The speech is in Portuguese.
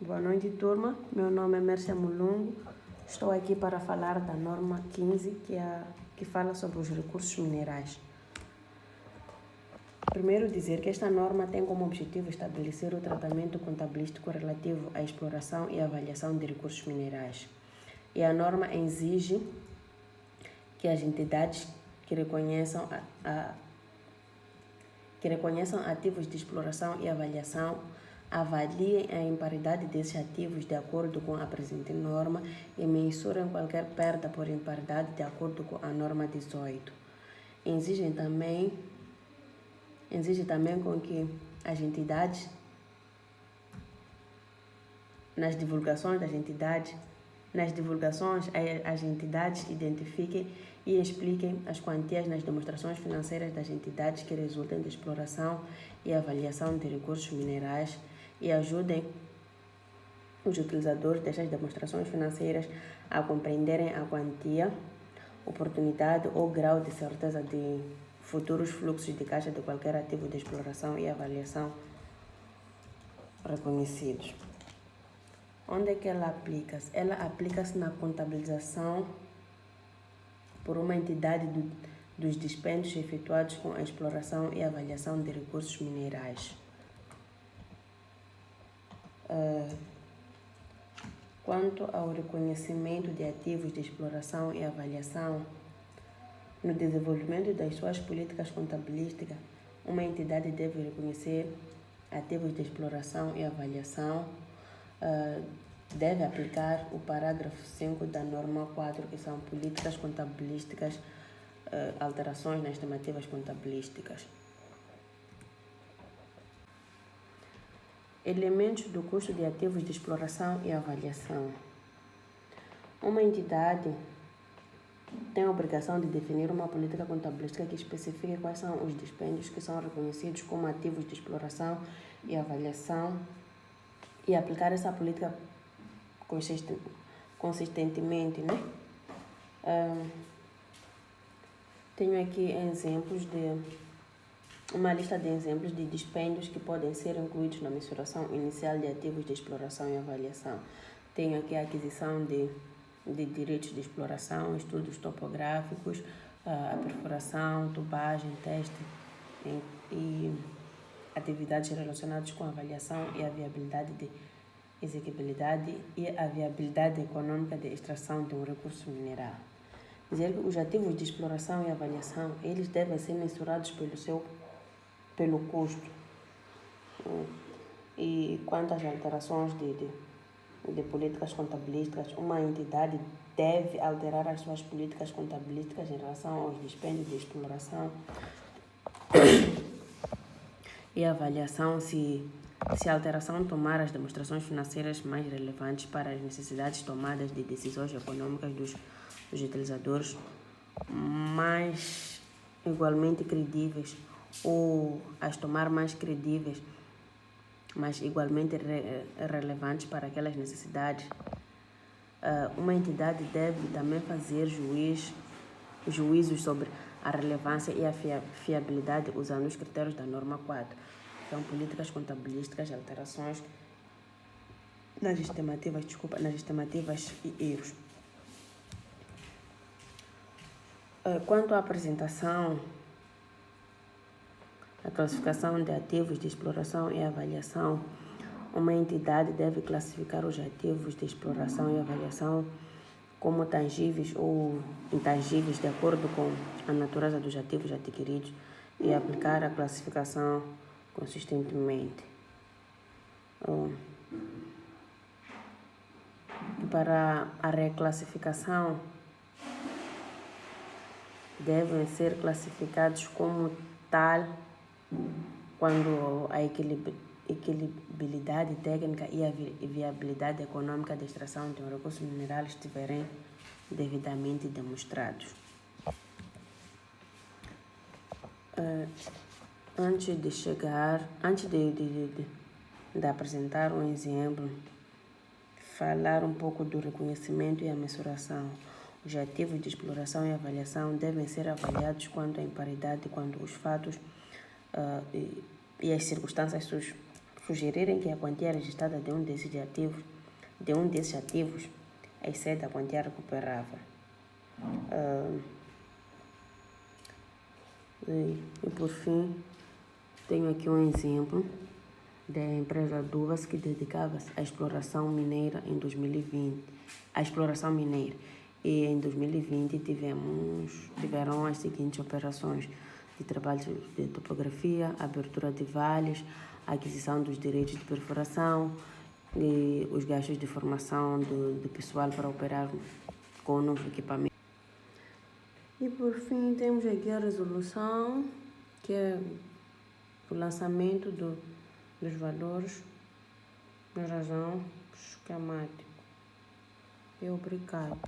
Boa noite, turma. Meu nome é Mércia Mulungu. Estou aqui para falar da norma 15, que fala sobre os recursos minerais. Primeiro, dizer que esta norma tem como objetivo estabelecer o tratamento contabilístico relativo à exploração e avaliação de recursos minerais. E a norma exige que as entidades que reconheçam ativos de exploração e avaliação avaliem a imparidade desses ativos de acordo com a presente norma e mensurem qualquer perda por imparidade de acordo com a norma 18. Exige também com que as entidades, nas divulgações, as entidades identifiquem e expliquem as quantias nas demonstrações financeiras das entidades que resultem de exploração e avaliação de recursos minerais e ajudem os utilizadores dessas demonstrações financeiras a compreenderem a quantia, oportunidade ou grau de certeza de futuros fluxos de caixa de qualquer ativo de exploração e avaliação reconhecidos. Onde é que ela aplica-se? Ela aplica-se na contabilização por uma entidade dos dispêndios efetuados com a exploração e avaliação de recursos minerais. Quanto ao reconhecimento de ativos de exploração e avaliação, no desenvolvimento das suas políticas contabilísticas, uma entidade deve reconhecer ativos de exploração e avaliação, deve aplicar o parágrafo 5 da norma 4, que são políticas contabilísticas, alterações nas estimativas contabilísticas. Elementos do custo de ativos de exploração e avaliação. Uma entidade tem a obrigação de definir uma política contabilística que especifique quais são os dispêndios que são reconhecidos como ativos de exploração e avaliação e aplicar essa política consistentemente, né? Tenho aqui uma lista de exemplos de dispêndios que podem ser incluídos na mensuração inicial de ativos de exploração e avaliação. Tenho aqui a aquisição de direitos de exploração, estudos topográficos, a perfuração, tubagem, teste e atividades relacionadas com a avaliação e a viabilidade de exequibilidade e a viabilidade econômica de extração de um recurso mineral. Dizer que os ativos de exploração e avaliação, eles devem ser mensurados pelo custo. E quanto às alterações de políticas contabilísticas, uma entidade deve alterar as suas políticas contabilísticas em relação aos dispêndios de exploração e avaliação se a alteração tomar as demonstrações financeiras mais relevantes para as necessidades tomadas de decisões econômicas dos utilizadores mais igualmente credíveis ou as tomar mais credíveis, mas igualmente relevantes para aquelas necessidades. Uma entidade deve também fazer juízos sobre a relevância e a fiabilidade usando os critérios da norma 4. São políticas contabilísticas, alterações nas estimativas e erros. Quanto à apresentação, a classificação de ativos de exploração e avaliação, uma entidade deve classificar os ativos de exploração e avaliação como tangíveis ou intangíveis de acordo com a natureza dos ativos adquiridos e aplicar a classificação consistentemente. Para a reclassificação, devem ser classificados como tal quando a equilibrabilidade técnica e a viabilidade econômica da extração de um recurso mineral estiverem devidamente demonstrados. Antes de apresentar um exemplo, falar um pouco do reconhecimento e a mensuração. Os ativos de exploração e avaliação devem ser avaliados quanto à imparidade, quando os fatos e as circunstâncias sugerirem que a quantia registrada de um desses ativos excede a quantia recuperável. E por fim, tenho aqui um exemplo da empresa Duvas que dedicava-se à exploração mineira em 2020. A exploração mineira. E em 2020 tiveram as seguintes operações de trabalho de topografia, abertura de vales, aquisição dos direitos de perfuração e os gastos de formação do pessoal para operar com o novo equipamento. E por fim temos aqui a resolução, que é o lançamento dos valores na razão esquemática. E obrigado.